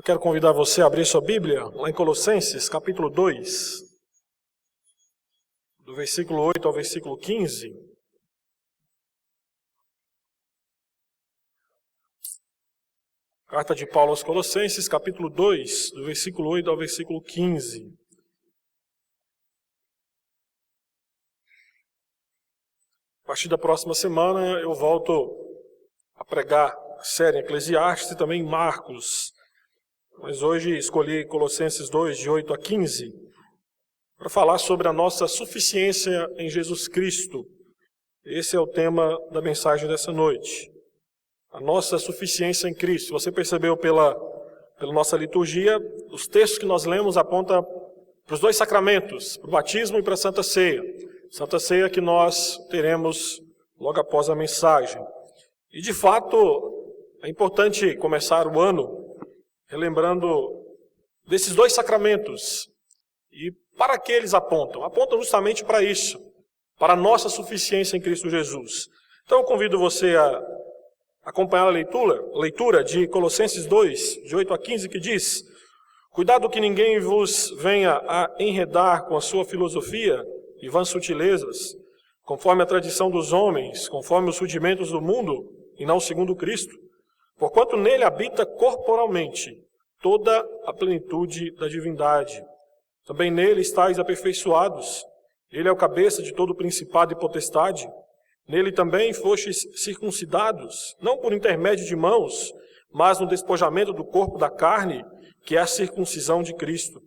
Quero convidar você a abrir sua Bíblia lá em Colossenses, capítulo 2, do versículo 8 ao versículo 15. Carta de Paulo aos Colossenses, capítulo 2, do versículo 8 ao versículo 15. A partir da próxima semana eu volto a pregar a série Eclesiastes e também Marcos. Mas hoje escolhi Colossenses 2, de 8 a 15, para falar sobre a nossa suficiência em Jesus Cristo. Esse é o tema da mensagem dessa noite. A nossa suficiência em Cristo. Você percebeu pela nossa liturgia, os textos que nós lemos apontam para os dois sacramentos, para o batismo e para a Santa Ceia. Santa Ceia que nós teremos logo após a mensagem. E de fato, é importante começar o ano relembrando desses dois sacramentos. E para que eles apontam? Apontam justamente para isso, para a nossa suficiência em Cristo Jesus. Então eu convido você a acompanhar a leitura de Colossenses 2, de 8 a 15, que diz: cuidado que ninguém vos venha a enredar com a sua filosofia e vãs sutilezas, conforme a tradição dos homens, conforme os rudimentos do mundo, e não segundo Cristo. Porquanto nele habita corporalmente toda a plenitude da divindade. Também nele estáis aperfeiçoados. Ele é o cabeça de todo principado e potestade. Nele também fostes circuncidados, não por intermédio de mãos, mas no despojamento do corpo da carne, que é a circuncisão de Cristo,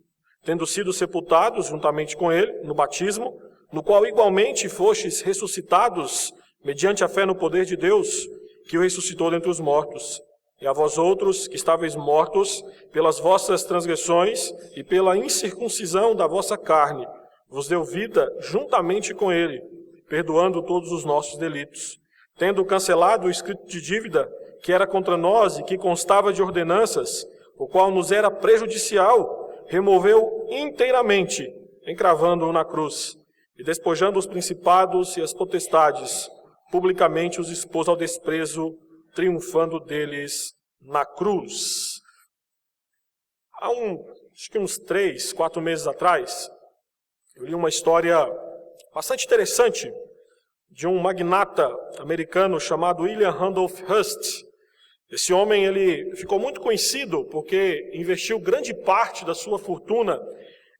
tendo sido sepultados juntamente com ele no batismo, no qual igualmente fostes ressuscitados mediante a fé no poder de Deus, que o ressuscitou dentre os mortos. E a vós outros, que estáveis mortos pelas vossas transgressões e pela incircuncisão da vossa carne, vos deu vida juntamente com ele, perdoando todos os nossos delitos, tendo cancelado o escrito de dívida que era contra nós e que constava de ordenanças, o qual nos era prejudicial, removeu inteiramente, encravando-o na cruz, e despojando os principados e as potestades, publicamente os expôs ao desprezo, triunfando deles na cruz. Acho que uns 3, 4 meses atrás, eu li uma história bastante interessante de um magnata americano chamado William Randolph Hearst. Esse homem ele ficou muito conhecido porque investiu grande parte da sua fortuna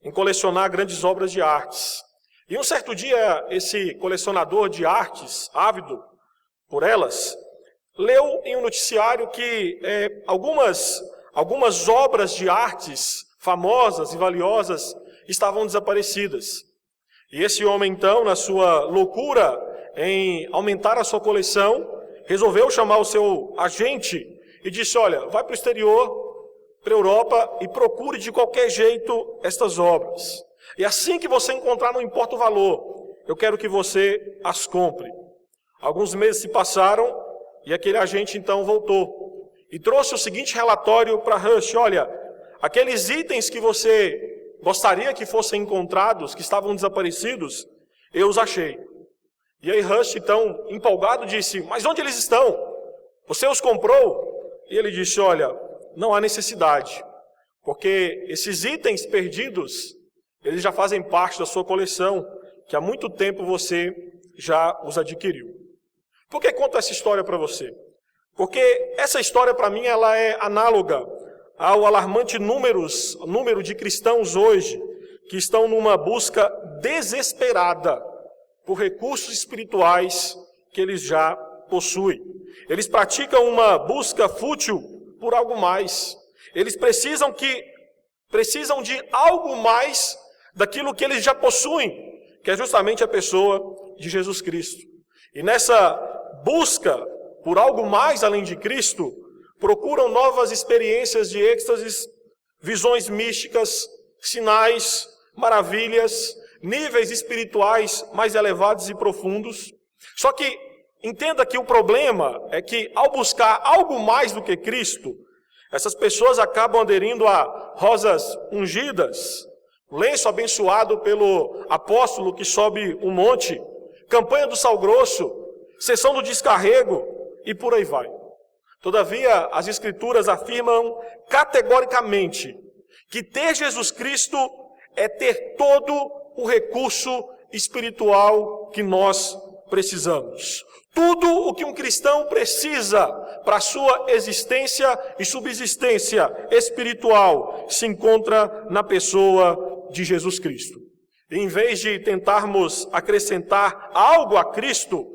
em colecionar grandes obras de artes. E um certo dia, esse colecionador de artes, ávido por elas, leu em um noticiário que algumas obras de artes famosas e valiosas estavam desaparecidas. E esse homem, então, na sua loucura em aumentar a sua coleção, resolveu chamar o seu agente e disse: olha, vai para o exterior, para a Europa, e procure de qualquer jeito estas obras. E assim que você encontrar, não importa o valor, eu quero que você as compre. Alguns meses se passaram e aquele agente então voltou e trouxe o seguinte relatório para Rush: olha, aqueles itens que você gostaria que fossem encontrados, que estavam desaparecidos, eu os achei. E aí Rush, então, empolgado, disse: mas onde eles estão? Você os comprou? E ele disse: olha, não há necessidade, porque esses itens perdidos, eles já fazem parte da sua coleção, que há muito tempo você já os adquiriu. Por que conto essa história para você? Porque essa história, para mim, ela é análoga ao alarmante número de cristãos hoje que estão numa busca desesperada por recursos espirituais que eles já possuem. Eles praticam uma busca fútil por algo mais. Eles precisam de algo mais daquilo que eles já possuem, que é justamente a pessoa de Jesus Cristo. E nessa busca por algo mais além de Cristo, procuram novas experiências de êxtases, visões místicas, sinais, maravilhas, níveis espirituais mais elevados e profundos. Só que entenda que o problema é que ao buscar algo mais do que Cristo, essas pessoas acabam aderindo a rosas ungidas, lenço abençoado pelo apóstolo que sobe um monte, campanha do sal grosso, sessão do descarrego e por aí vai. Todavia, as Escrituras afirmam categoricamente que ter Jesus Cristo é ter todo o recurso espiritual que nós precisamos. Tudo o que um cristão precisa para a sua existência e subsistência espiritual se encontra na pessoa de Jesus Cristo. E em vez de tentarmos acrescentar algo a Cristo,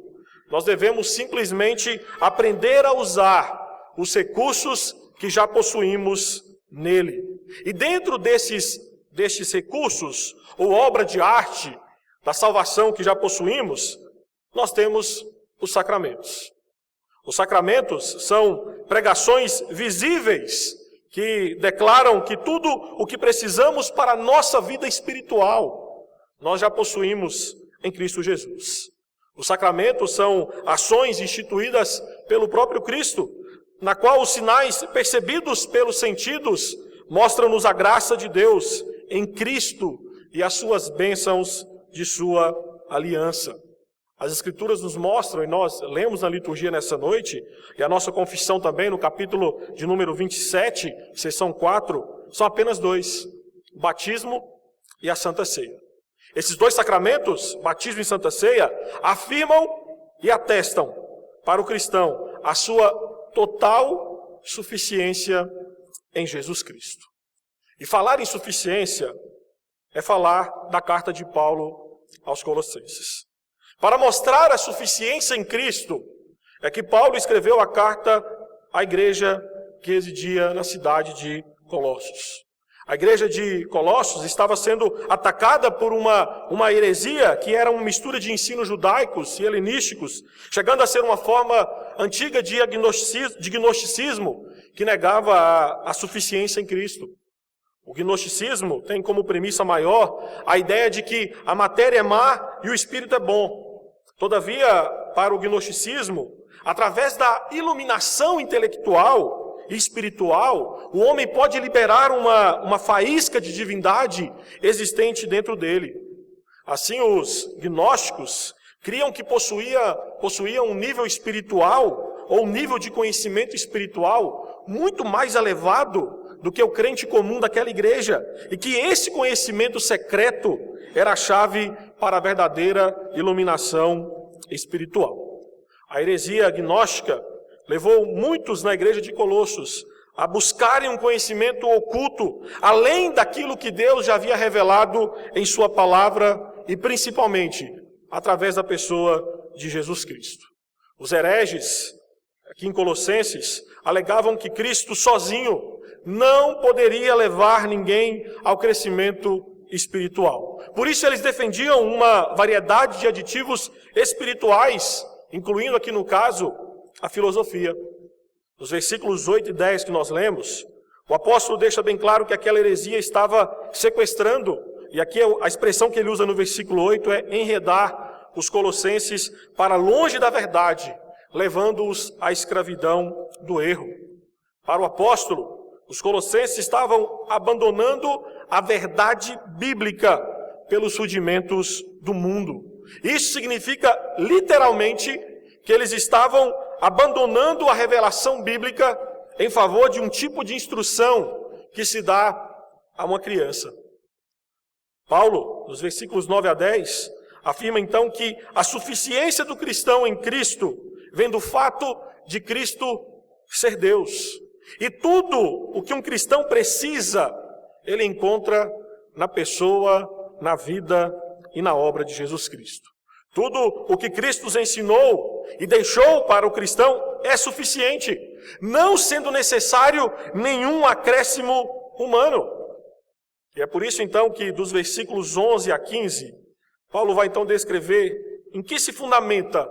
nós devemos simplesmente aprender a usar os recursos que já possuímos nele. E dentro destes recursos, ou obra de arte da salvação que já possuímos, nós temos os sacramentos. Os sacramentos são pregações visíveis que declaram que tudo o que precisamos para a nossa vida espiritual, nós já possuímos em Cristo Jesus. Os sacramentos são ações instituídas pelo próprio Cristo, na qual os sinais percebidos pelos sentidos mostram-nos a graça de Deus em Cristo e as suas bênçãos de sua aliança. As Escrituras nos mostram, e nós lemos na liturgia nessa noite, e a nossa confissão também, no capítulo de número 27, seção 4, são apenas dois: o batismo e a Santa Ceia. Esses dois sacramentos, batismo e Santa Ceia, afirmam e atestam para o cristão a sua total suficiência em Jesus Cristo. E falar em suficiência é falar da carta de Paulo aos Colossenses. Para mostrar a suficiência em Cristo, é que Paulo escreveu a carta à igreja que residia na cidade de Colossos. A igreja de Colossos estava sendo atacada por uma heresia que era uma mistura de ensinos judaicos e helenísticos, chegando a ser uma forma antiga de gnosticismo que negava a suficiência em Cristo. O gnosticismo tem como premissa maior a ideia de que a matéria é má e o espírito é bom. Todavia, para o gnosticismo, através da iluminação intelectual e espiritual, o homem pode liberar uma faísca de divindade existente dentro dele. Assim, os gnósticos criam que possuía um nível espiritual ou um nível de conhecimento espiritual muito mais elevado do que o crente comum daquela igreja, e que esse conhecimento secreto era a chave para a verdadeira iluminação espiritual. A heresia gnóstica levou muitos na igreja de Colossos a buscarem um conhecimento oculto, além daquilo que Deus já havia revelado em sua palavra, e principalmente através da pessoa de Jesus Cristo. Os hereges, aqui em Colossenses, alegavam que Cristo sozinho não poderia levar ninguém ao crescimento espiritual. Por isso eles defendiam uma variedade de aditivos espirituais, incluindo aqui no caso a filosofia. Nos versículos 8 e 10 que nós lemos, o apóstolo deixa bem claro que aquela heresia estava sequestrando, e aqui a expressão que ele usa no versículo 8 é enredar os colossenses para longe da verdade, levando-os à escravidão do erro. Para o apóstolo, os colossenses estavam abandonando a verdade bíblica pelos rudimentos do mundo. Isso significa, literalmente, que eles estavam abandonando a revelação bíblica em favor de um tipo de instrução que se dá a uma criança. Paulo, nos versículos 9 a 10, afirma então que a suficiência do cristão em Cristo vem do fato de Cristo ser Deus. E tudo o que um cristão precisa, ele encontra na pessoa, na vida e na obra de Jesus Cristo. Tudo o que Cristo nos ensinou e deixou para o cristão é suficiente, não sendo necessário nenhum acréscimo humano. E é por isso então que dos versículos 11 a 15, Paulo vai então descrever em que se fundamenta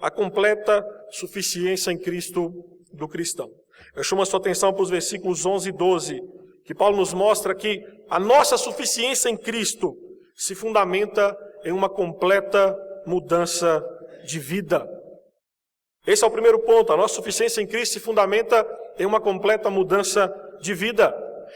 a completa suficiência em Cristo do cristão. Eu chamo a sua atenção para os versículos 11 e 12, que Paulo nos mostra que a nossa suficiência em Cristo se fundamenta em uma completa mudança de vida. Esse é o primeiro ponto. A nossa suficiência em Cristo se fundamenta em uma completa mudança de vida.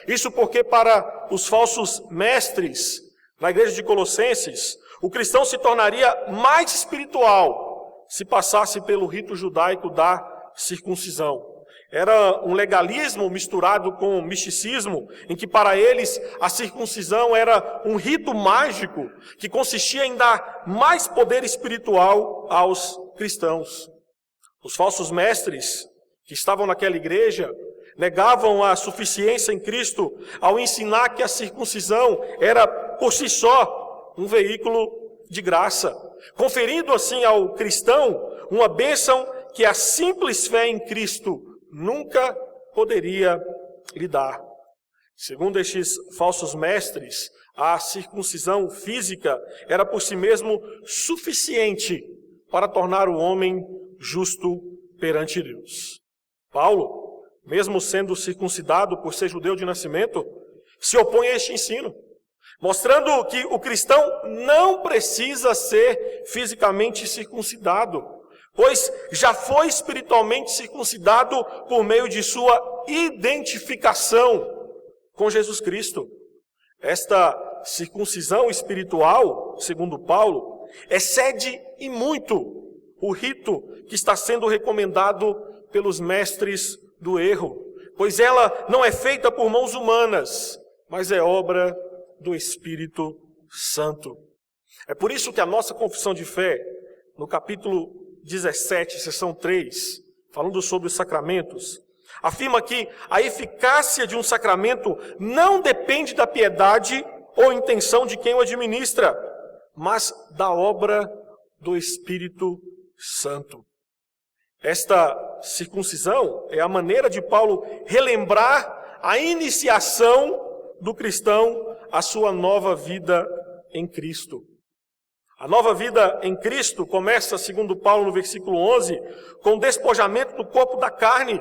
Isso porque para os falsos mestres na igreja de Colossenses, o cristão se tornaria mais espiritual se passasse pelo rito judaico da circuncisão. Era um legalismo misturado com misticismo, em que para eles a circuncisão era um rito mágico que consistia em dar mais poder espiritual aos cristãos. Os falsos mestres que estavam naquela igreja negavam a suficiência em Cristo ao ensinar que a circuncisão era por si só um veículo de graça, conferindo assim ao cristão uma bênção que a simples fé em Cristo nunca poderia lhe dar. Segundo estes falsos mestres, a circuncisão física era por si mesmo suficiente para tornar o homem justo perante Deus. Paulo, mesmo sendo circuncidado por ser judeu de nascimento, se opõe a este ensino, mostrando que o cristão não precisa ser fisicamente circuncidado, pois já foi espiritualmente circuncidado por meio de sua identificação com Jesus Cristo. Esta circuncisão espiritual, segundo Paulo, excede e muito o rito que está sendo recomendado pelos mestres do erro, pois ela não é feita por mãos humanas, mas é obra do Espírito Santo. É por isso que a nossa confissão de fé, no capítulo 17, seção 3, falando sobre os sacramentos, afirma que a eficácia de um sacramento não depende da piedade ou intenção de quem o administra, mas da obra do Espírito Santo. Esta circuncisão é a maneira de Paulo relembrar a iniciação do cristão à sua nova vida em Cristo. A nova vida em Cristo começa, segundo Paulo, no versículo 11, com o despojamento do corpo da carne.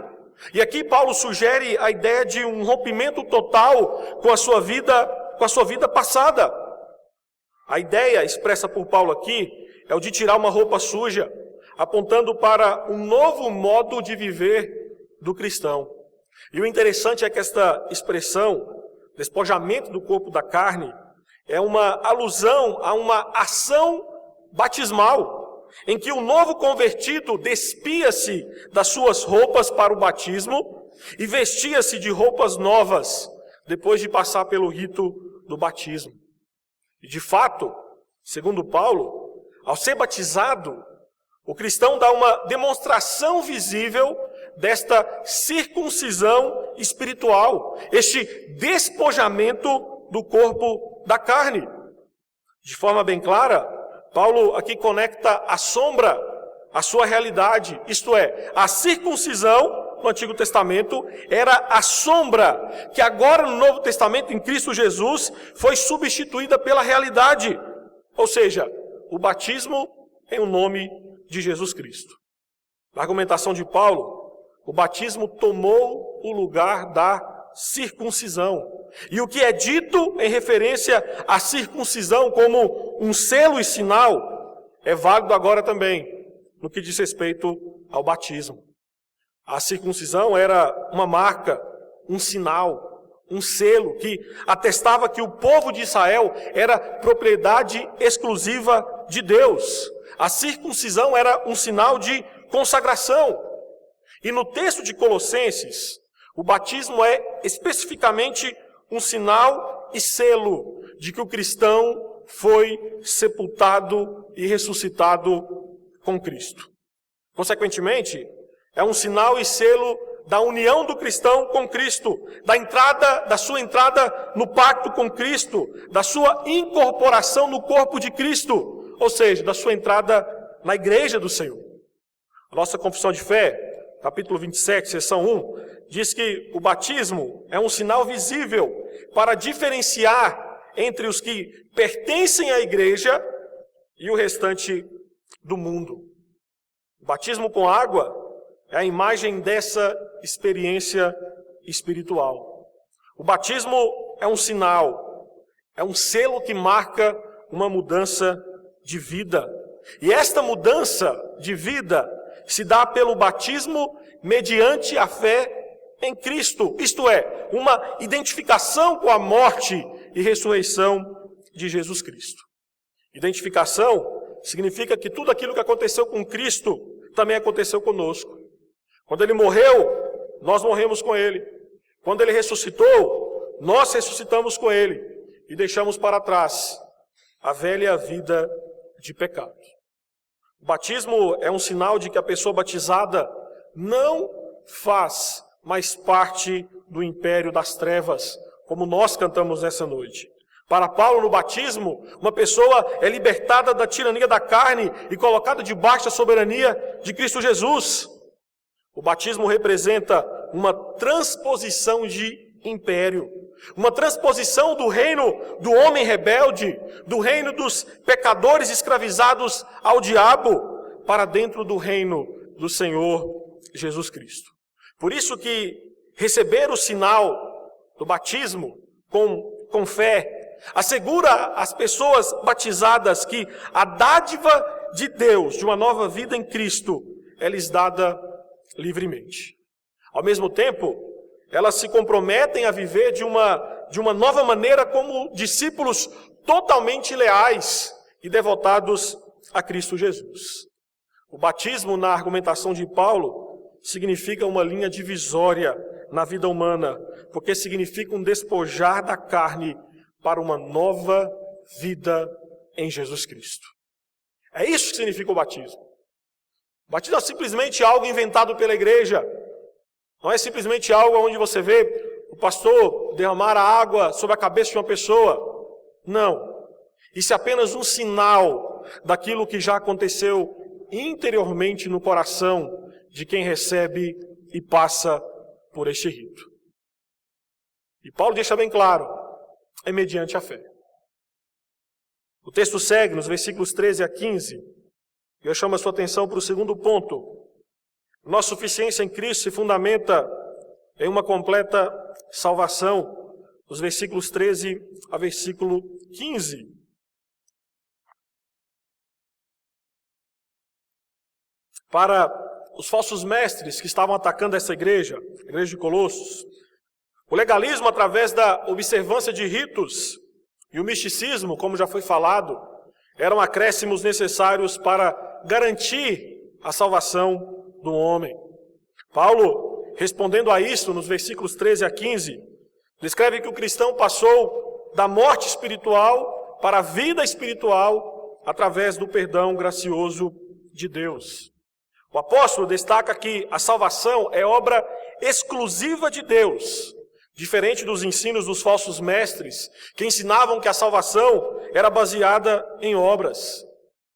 E aqui Paulo sugere a ideia de um rompimento total com a sua vida passada. A ideia expressa por Paulo aqui é o de tirar uma roupa suja, apontando para um novo modo de viver do cristão. E o interessante é que esta expressão, despojamento do corpo da carne, é uma alusão a uma ação batismal, em que o novo convertido despia-se das suas roupas para o batismo e vestia-se de roupas novas, depois de passar pelo rito do batismo. E de fato, segundo Paulo, ao ser batizado, o cristão dá uma demonstração visível desta circuncisão espiritual, este despojamento do corpo da carne. De forma bem clara, Paulo aqui conecta a sombra à sua realidade, isto é, a circuncisão no Antigo Testamento era a sombra que agora no Novo Testamento, em Cristo Jesus, foi substituída pela realidade, ou seja, o batismo em o nome de Jesus Cristo. Na argumentação de Paulo, o batismo tomou o lugar da circuncisão. E o que é dito em referência à circuncisão como um selo e sinal é válido agora também no que diz respeito ao batismo. A circuncisão era uma marca, um sinal, um selo que atestava que o povo de Israel era propriedade exclusiva de Deus. A circuncisão era um sinal de consagração. E no texto de Colossenses, o batismo é especificamente um sinal e selo de que o cristão foi sepultado e ressuscitado com Cristo. Consequentemente, é um sinal e selo da união do cristão com Cristo, da sua entrada no pacto com Cristo, da sua incorporação no corpo de Cristo, ou seja, da sua entrada na igreja do Senhor. A nossa confissão de fé, capítulo 27, seção 1, diz que o batismo é um sinal visível para diferenciar entre os que pertencem à igreja e o restante do mundo. O batismo com água é a imagem dessa experiência espiritual. O batismo é um sinal, é um selo que marca uma mudança de vida. E esta mudança de vida se dá pelo batismo mediante a fé em Cristo, isto é, uma identificação com a morte e ressurreição de Jesus Cristo. Identificação significa que tudo aquilo que aconteceu com Cristo também aconteceu conosco. Quando ele morreu, nós morremos com ele. Quando ele ressuscitou, nós ressuscitamos com ele e deixamos para trás a velha vida de pecado. O batismo é um sinal de que a pessoa batizada não faz mais parte do império das trevas, como nós cantamos nessa noite. Para Paulo, no batismo, uma pessoa é libertada da tirania da carne e colocada debaixo da soberania de Cristo Jesus. O batismo representa uma transposição de império, uma transposição do reino do homem rebelde, do reino dos pecadores escravizados ao diabo, para dentro do reino do Senhor Jesus Cristo. Por isso que receber o sinal do batismo com fé assegura às pessoas batizadas que a dádiva de Deus, de uma nova vida em Cristo, é lhes dada livremente. Ao mesmo tempo, elas se comprometem a viver de uma nova maneira como discípulos totalmente leais e devotados a Cristo Jesus. O batismo, na argumentação de Paulo, significa uma linha divisória na vida humana, porque significa um despojar da carne para uma nova vida em Jesus Cristo. É isso que significa o batismo. O batismo é simplesmente algo inventado pela igreja. Não é simplesmente algo onde você vê o pastor derramar a água sobre a cabeça de uma pessoa. Não. Isso é apenas um sinal daquilo que já aconteceu interiormente no coração de quem recebe e passa por este rito. E Paulo deixa bem claro, é mediante a fé. O texto segue nos versículos 13 a 15, e eu chamo a sua atenção para o segundo ponto. Nossa suficiência em Cristo se fundamenta em uma completa salvação, nos versículos 13 a versículo 15. Para os falsos mestres que estavam atacando essa igreja, a igreja de Colossos, o legalismo através da observância de ritos e o misticismo, como já foi falado, eram acréscimos necessários para garantir a salvação do homem. Paulo, respondendo a isso, nos versículos 13 a 15, descreve que o cristão passou da morte espiritual para a vida espiritual através do perdão gracioso de Deus. O apóstolo destaca que a salvação é obra exclusiva de Deus, diferente dos ensinos dos falsos mestres, que ensinavam que a salvação era baseada em obras.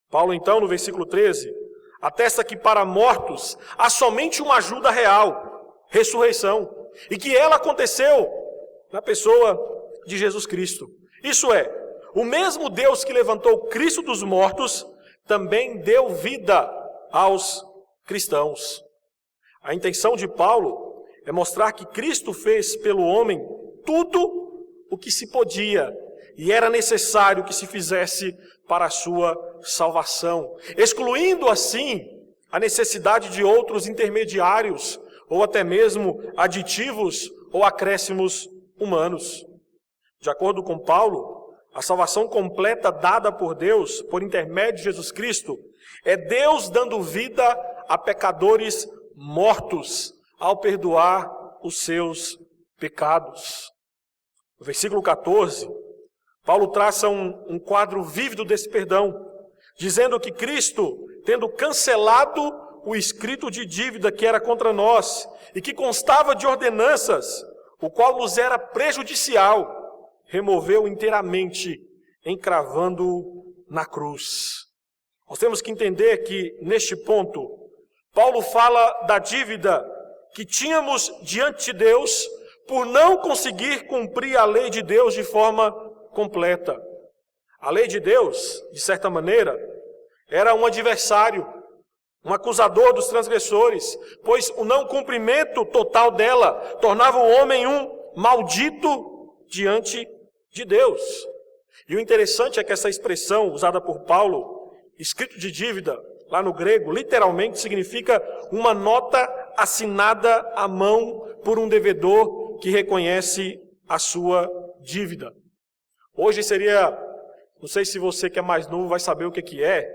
Paulo, então, no versículo 13, atesta que para mortos há somente uma ajuda real, ressurreição, e que ela aconteceu na pessoa de Jesus Cristo. Isso é, o mesmo Deus que levantou Cristo dos mortos também deu vida aos cristãos. A intenção de Paulo é mostrar que Cristo fez pelo homem tudo o que se podia e era necessário que se fizesse para a sua salvação, excluindo assim a necessidade de outros intermediários ou até mesmo aditivos ou acréscimos humanos. De acordo com Paulo, a salvação completa dada por Deus, por intermédio de Jesus Cristo, é Deus dando vida a pecadores mortos ao perdoar os seus pecados. No versículo 14, Paulo traça um quadro vívido desse perdão, dizendo que Cristo, tendo cancelado o escrito de dívida que era contra nós e que constava de ordenanças, o qual nos era prejudicial, removeu inteiramente, encravando-o na cruz. Nós temos que entender que, neste ponto, Paulo fala da dívida que tínhamos diante de Deus por não conseguir cumprir a lei de Deus de forma completa. A lei de Deus, de certa maneira, era um adversário, um acusador dos transgressores, pois o não cumprimento total dela tornava o homem um maldito diante de Deus. E o interessante é que essa expressão usada por Paulo, escrito de dívida, lá no grego, literalmente significa uma nota assinada à mão por um devedor que reconhece a sua dívida. Hoje seria, não sei se você que é mais novo vai saber o que é,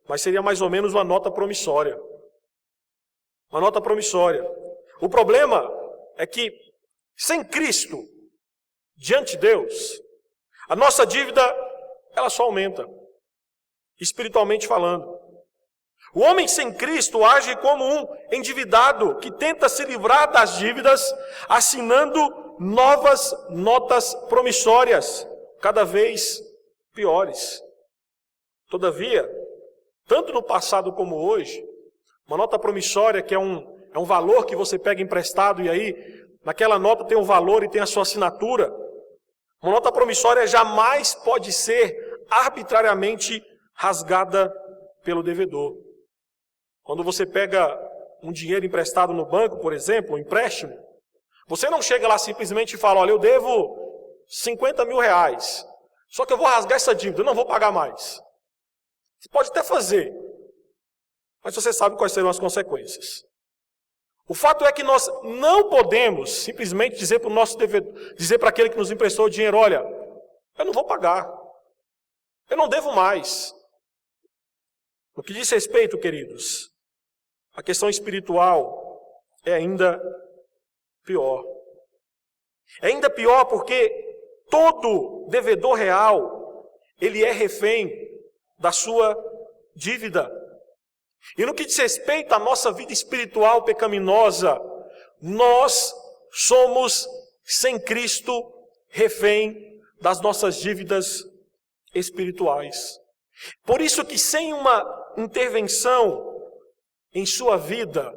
mas seria mais ou menos uma nota promissória. uma nota promissória. O problema é que, sem Cristo, diante de Deus, a nossa dívida, ela só aumenta, espiritualmente falando. O homem sem Cristo age como um endividado que tenta se livrar das dívidas, assinando novas notas promissórias, cada vez piores. Todavia, tanto no passado como hoje, uma nota promissória, que é um valor que você pega emprestado e aí, naquela nota tem o valor e tem a sua assinatura. Uma nota promissória jamais pode ser arbitrariamente rasgada pelo devedor. Quando você pega um dinheiro emprestado no banco, por exemplo, um empréstimo, você não chega lá simplesmente e fala, olha, eu devo 50 mil reais, só que eu vou rasgar essa dívida, eu não vou pagar mais. Você pode até fazer, mas você sabe quais serão as consequências. O fato é que nós não podemos simplesmente dizer para o nosso devedor, dizer para aquele que nos emprestou o dinheiro, olha, eu não vou pagar, eu não devo mais. No que diz respeito, queridos, a questão espiritual é ainda pior. É ainda pior porque todo devedor real, ele é refém da sua dívida. E no que diz respeito à nossa vida espiritual pecaminosa, nós somos, sem Cristo, refém das nossas dívidas espirituais. Por isso que sem uma intervenção em sua vida,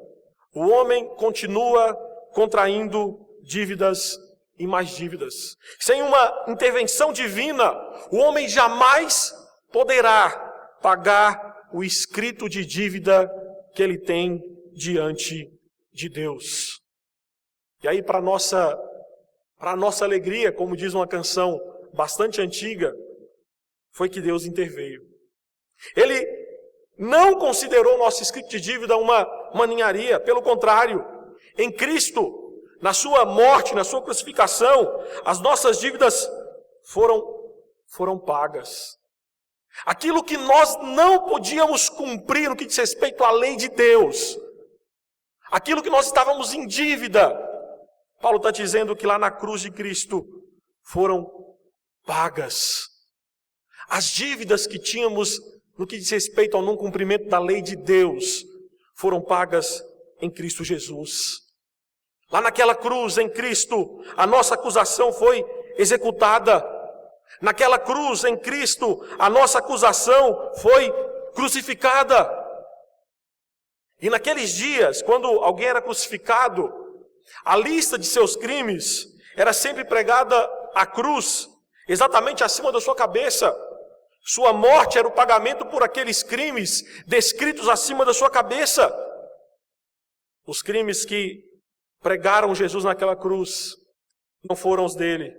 o homem continua contraindo dívidas e mais dívidas. Sem uma intervenção divina, o homem jamais poderá pagar o escrito de dívida que ele tem diante de Deus. E aí, para nossa alegria, como diz uma canção bastante antiga, foi que Deus interveio. Ele não considerou nosso escrito de dívida uma ninharia, pelo contrário, em Cristo, na sua morte, na sua crucificação, as nossas dívidas foram pagas. Aquilo que nós não podíamos cumprir no que diz respeito à lei de Deus, aquilo que nós estávamos em dívida, Paulo está dizendo que lá na cruz de Cristo foram pagas. As dívidas que tínhamos no que diz respeito ao não cumprimento da lei de Deus foram pagas em Cristo Jesus. Lá naquela cruz, em Cristo, a nossa acusação foi executada. Naquela cruz, em Cristo, a nossa acusação foi crucificada. E naqueles dias, quando alguém era crucificado, a lista de seus crimes era sempre pregada à cruz, exatamente acima da sua cabeça. Sua morte era o pagamento por aqueles crimes descritos acima da sua cabeça. Os crimes que pregaram Jesus naquela cruz não foram os dele,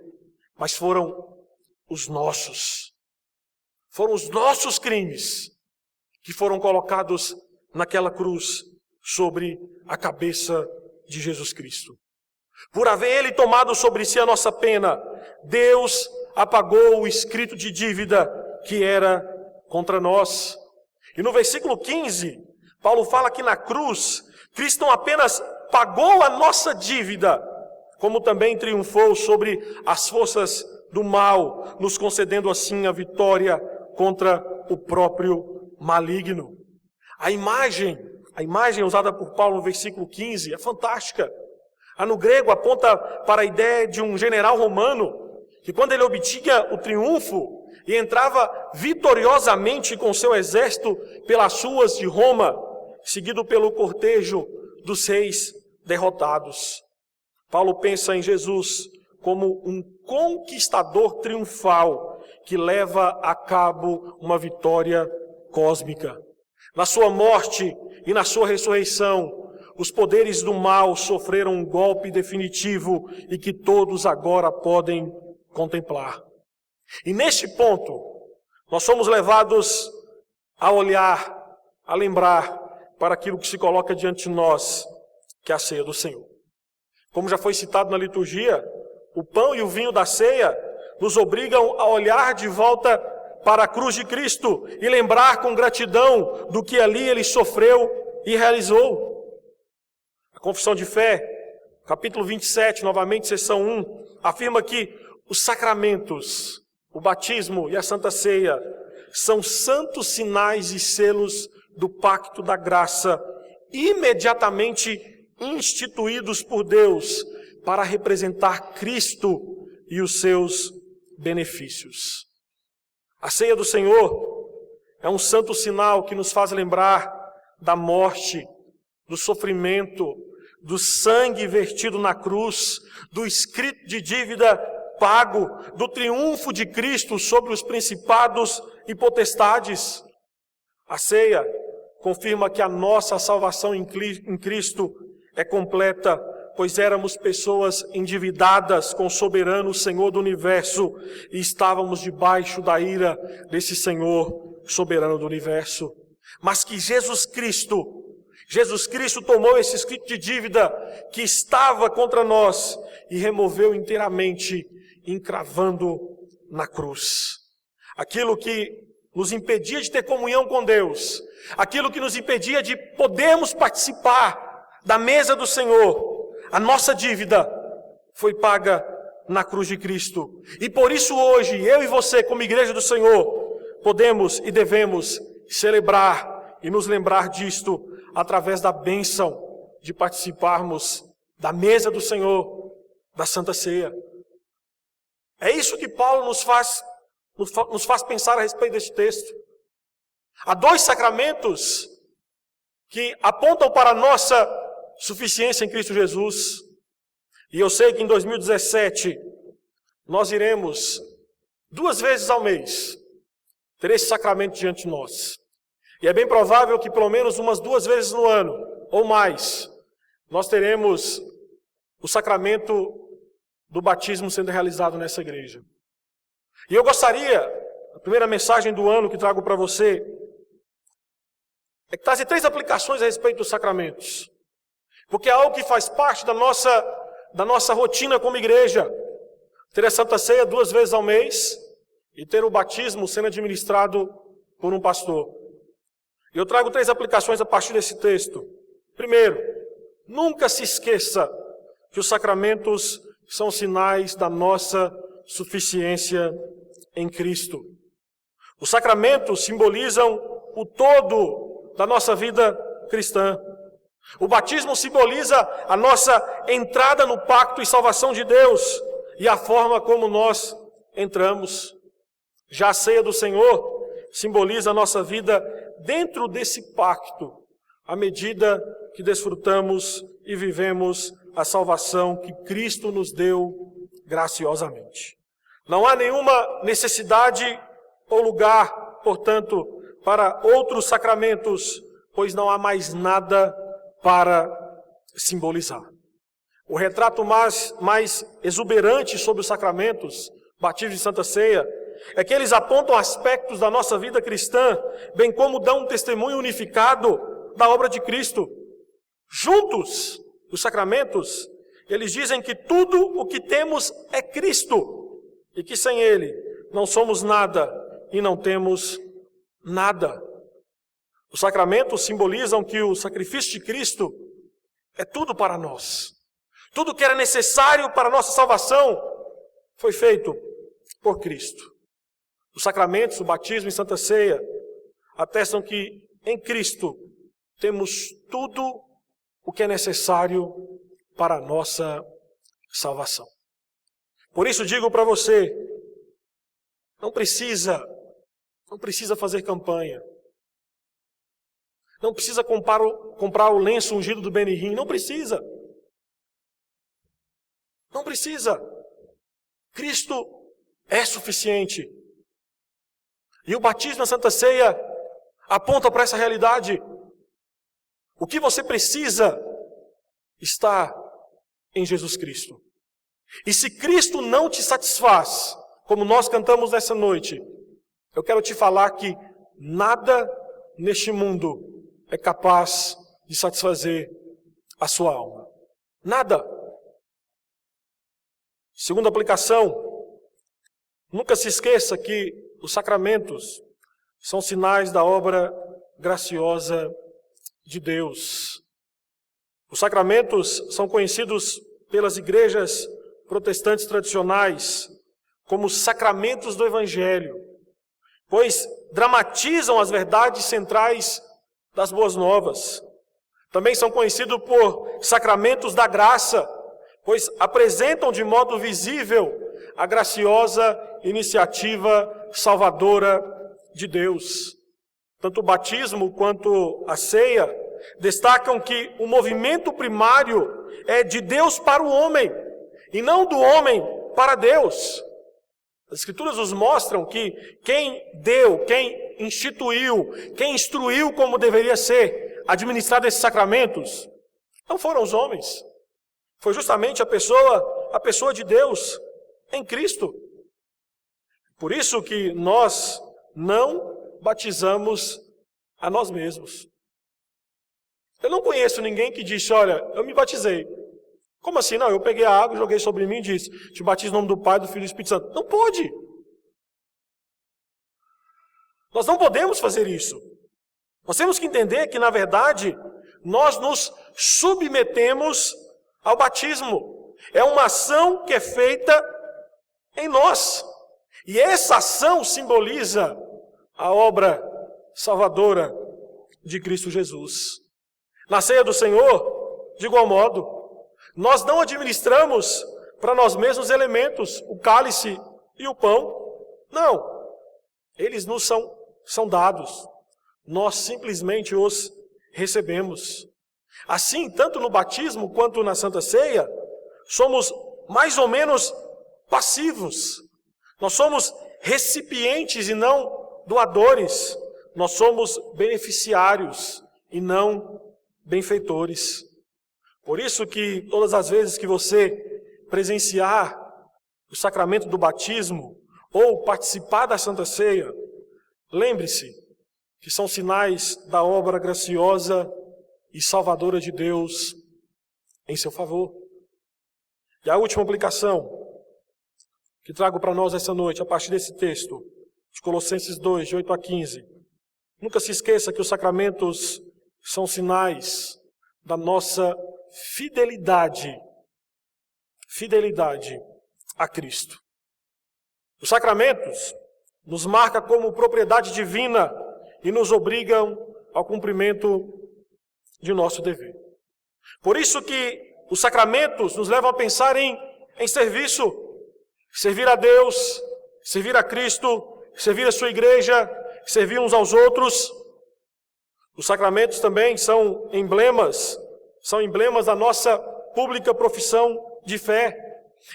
mas foram os nossos. Foram os nossos crimes que foram colocados naquela cruz sobre a cabeça de Jesus Cristo. Por haver ele tomado sobre si a nossa pena, Deus apagou o escrito de dívida que era contra nós. E no versículo 15, Paulo fala que na cruz, Cristo não apenas pagou a nossa dívida, como também triunfou sobre as forças do mal, nos concedendo assim a vitória contra o próprio maligno. A imagem usada por Paulo no versículo 15 é fantástica. No grego aponta para a ideia de um general romano, que quando ele obtinha o triunfo e entrava vitoriosamente com seu exército pelas ruas de Roma, seguido pelo cortejo dos reis derrotados. Paulo pensa em Jesus como um conquistador triunfal que leva a cabo uma vitória cósmica. Na sua morte e na sua ressurreição, os poderes do mal sofreram um golpe definitivo e que todos agora podem contemplar. E neste ponto, nós somos levados a olhar, a lembrar para aquilo que se coloca diante de nós, que é a ceia do Senhor. Como já foi citado na liturgia, o pão e o vinho da ceia nos obrigam a olhar de volta para a cruz de Cristo e lembrar com gratidão do que ali ele sofreu e realizou. A confissão de fé, capítulo 27, novamente, seção 1, afirma que os sacramentos, o batismo e a Santa Ceia, são santos sinais e selos do pacto da graça, imediatamente instituídos por Deus para representar Cristo e os seus benefícios. A ceia do Senhor é um santo sinal que nos faz lembrar da morte, do sofrimento, do sangue vertido na cruz, do escrito de dívida pago, do triunfo de Cristo sobre os principados e potestades. A ceia confirma que a nossa salvação em Cristo é completa, pois éramos pessoas endividadas com o soberano Senhor do universo e estávamos debaixo da ira desse Senhor soberano do universo. Mas que Jesus Cristo tomou esse escrito de dívida que estava contra nós e removeu inteiramente, encravando na cruz. Aquilo que nos impedia de ter comunhão com Deus, aquilo que nos impedia de podermos participar da mesa do Senhor, a nossa dívida foi paga na cruz de Cristo. E por isso hoje, eu e você, como igreja do Senhor, podemos e devemos celebrar e nos lembrar disto através da bênção de participarmos da mesa do Senhor, da Santa Ceia. É isso que Paulo nos faz pensar a respeito deste texto. Há dois sacramentos que apontam para a nossa suficiência em Cristo Jesus. E eu sei que em 2017 nós iremos 2 vezes ao mês ter esse sacramento diante de nós. E é bem provável que pelo menos umas 2 vezes no ano, ou mais, nós teremos o sacramento do batismo sendo realizado nessa igreja. E eu gostaria, a primeira mensagem do ano que trago para você, é que trazer 3 aplicações a respeito dos sacramentos. Porque é algo que faz parte da nossa rotina como igreja. Ter a Santa Ceia 2 vezes ao mês e ter o batismo sendo administrado por um pastor. Eu trago 3 aplicações a partir desse texto. Primeiro, nunca se esqueça que os sacramentos são sinais da nossa suficiência em Cristo. Os sacramentos simbolizam o todo da nossa vida cristã. O batismo simboliza a nossa entrada no pacto e salvação de Deus e a forma como nós entramos. Já a ceia do Senhor simboliza a nossa vida dentro desse pacto, à medida que desfrutamos e vivemos a salvação que Cristo nos deu graciosamente. Não há nenhuma necessidade ou lugar, portanto, para outros sacramentos, pois não há mais nada para simbolizar. O retrato mais exuberante sobre os sacramentos, batismo e Santa Ceia, é que eles apontam aspectos da nossa vida cristã, bem como dão um testemunho unificado da obra de Cristo. Juntos, os sacramentos, eles dizem que tudo o que temos é Cristo, e que sem Ele não somos nada e não temos nada. Os sacramentos simbolizam que o sacrifício de Cristo é tudo para nós. Tudo que era necessário para a nossa salvação foi feito por Cristo. Os sacramentos, o batismo e Santa Ceia atestam que em Cristo temos tudo o que é necessário para a nossa salvação. Por isso digo para você, não precisa fazer campanha. Não precisa comprar o lenço ungido do Benihim. Não precisa. Não precisa. Cristo é suficiente. E o batismo na Santa Ceia aponta para essa realidade. O que você precisa está em Jesus Cristo. E se Cristo não te satisfaz, como nós cantamos nessa noite, eu quero te falar que nada neste mundo é capaz de satisfazer a sua alma. Nada. Segunda aplicação, nunca se esqueça que os sacramentos são sinais da obra graciosa de Deus. Os sacramentos são conhecidos pelas igrejas protestantes tradicionais como sacramentos do Evangelho, pois dramatizam as verdades centrais das boas novas. Também são conhecidos por sacramentos da graça, pois apresentam de modo visível a graciosa iniciativa salvadora de Deus. Tanto o batismo quanto a ceia destacam que o movimento primário é de Deus para o homem, e não do homem para Deus. As Escrituras nos mostram que quem deu, quem instituiu, quem instruiu como deveria ser administrado esses sacramentos, não foram os homens. Foi justamente a pessoa de Deus em Cristo. Por isso que nós não batizamos a nós mesmos. Eu não conheço ninguém que disse, olha, eu me batizei. Como assim? Não, eu peguei a água, joguei sobre mim e disse, te batizo no nome do Pai, do Filho e do Espírito Santo. Não pode. Nós não podemos fazer isso. Nós temos que entender que, na verdade, nós nos submetemos ao batismo. É uma ação que é feita em nós. E essa ação simboliza a obra salvadora de Cristo Jesus. Na ceia do Senhor, de igual modo, nós não administramos para nós mesmos elementos, o cálice e o pão. Não. Eles nos são dados. Nós simplesmente os recebemos. Assim, tanto no batismo quanto na Santa Ceia, somos mais ou menos passivos. Nós somos recipientes e não doadores. Nós somos beneficiários e não benfeitores. Por isso que todas as vezes que você presenciar o sacramento do batismo ou participar da Santa Ceia, lembre-se que são sinais da obra graciosa e salvadora de Deus em seu favor. E a última aplicação que trago para nós essa noite, a partir desse texto, de Colossenses 2, de 8 a 15. Nunca se esqueça que os sacramentos são sinais da nossa fidelidade a Cristo. Os sacramentos nos marcam como propriedade divina e nos obrigam ao cumprimento de nosso dever. Por isso que os sacramentos nos levam a pensar em serviço, servir a Deus, servir a Cristo, servir a sua igreja, servir uns aos outros. Os sacramentos também são emblemas da nossa pública profissão de fé.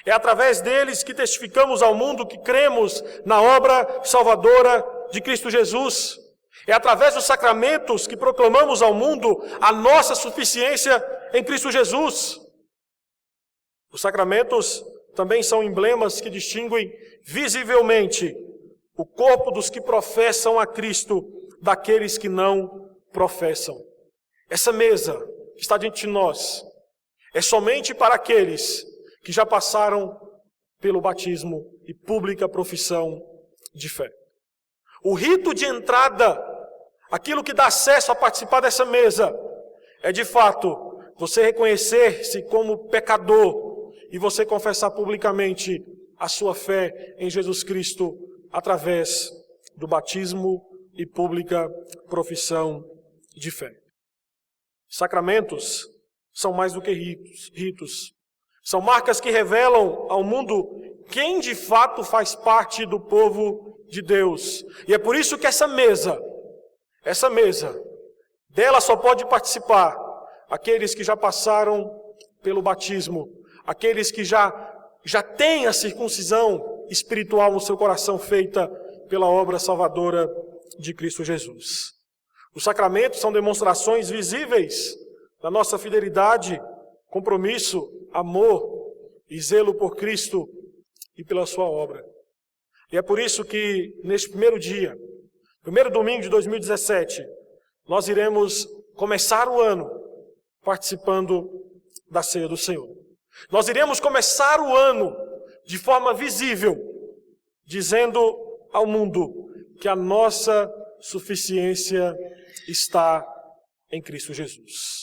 É através deles que testificamos ao mundo que cremos na obra salvadora de Cristo Jesus. É através dos sacramentos que proclamamos ao mundo a nossa suficiência em Cristo Jesus. Os sacramentos também são emblemas que distinguem visivelmente o corpo dos que professam a Cristo daqueles que não professam. Essa mesa que está diante de nós é somente para aqueles que já passaram pelo batismo e pública profissão de fé. O rito de entrada, aquilo que dá acesso a participar dessa mesa, é de fato você reconhecer-se como pecador e você confessar publicamente a sua fé em Jesus Cristo através do batismo e pública profissão de fé. Sacramentos são mais do que ritos. São marcas que revelam ao mundo quem de fato faz parte do povo de Deus. E é por isso que essa mesa, dela só pode participar aqueles que já passaram pelo batismo, aqueles que já têm a circuncisão espiritual no seu coração feita pela obra salvadora de Cristo Jesus. Os sacramentos são demonstrações visíveis da nossa fidelidade, compromisso, amor e zelo por Cristo e pela sua obra. E é por isso que neste primeiro domingo de 2017, nós iremos começar o ano participando da ceia do Senhor. Nós iremos começar o ano de forma visível, dizendo ao mundo que a nossa suficiência está em Cristo Jesus.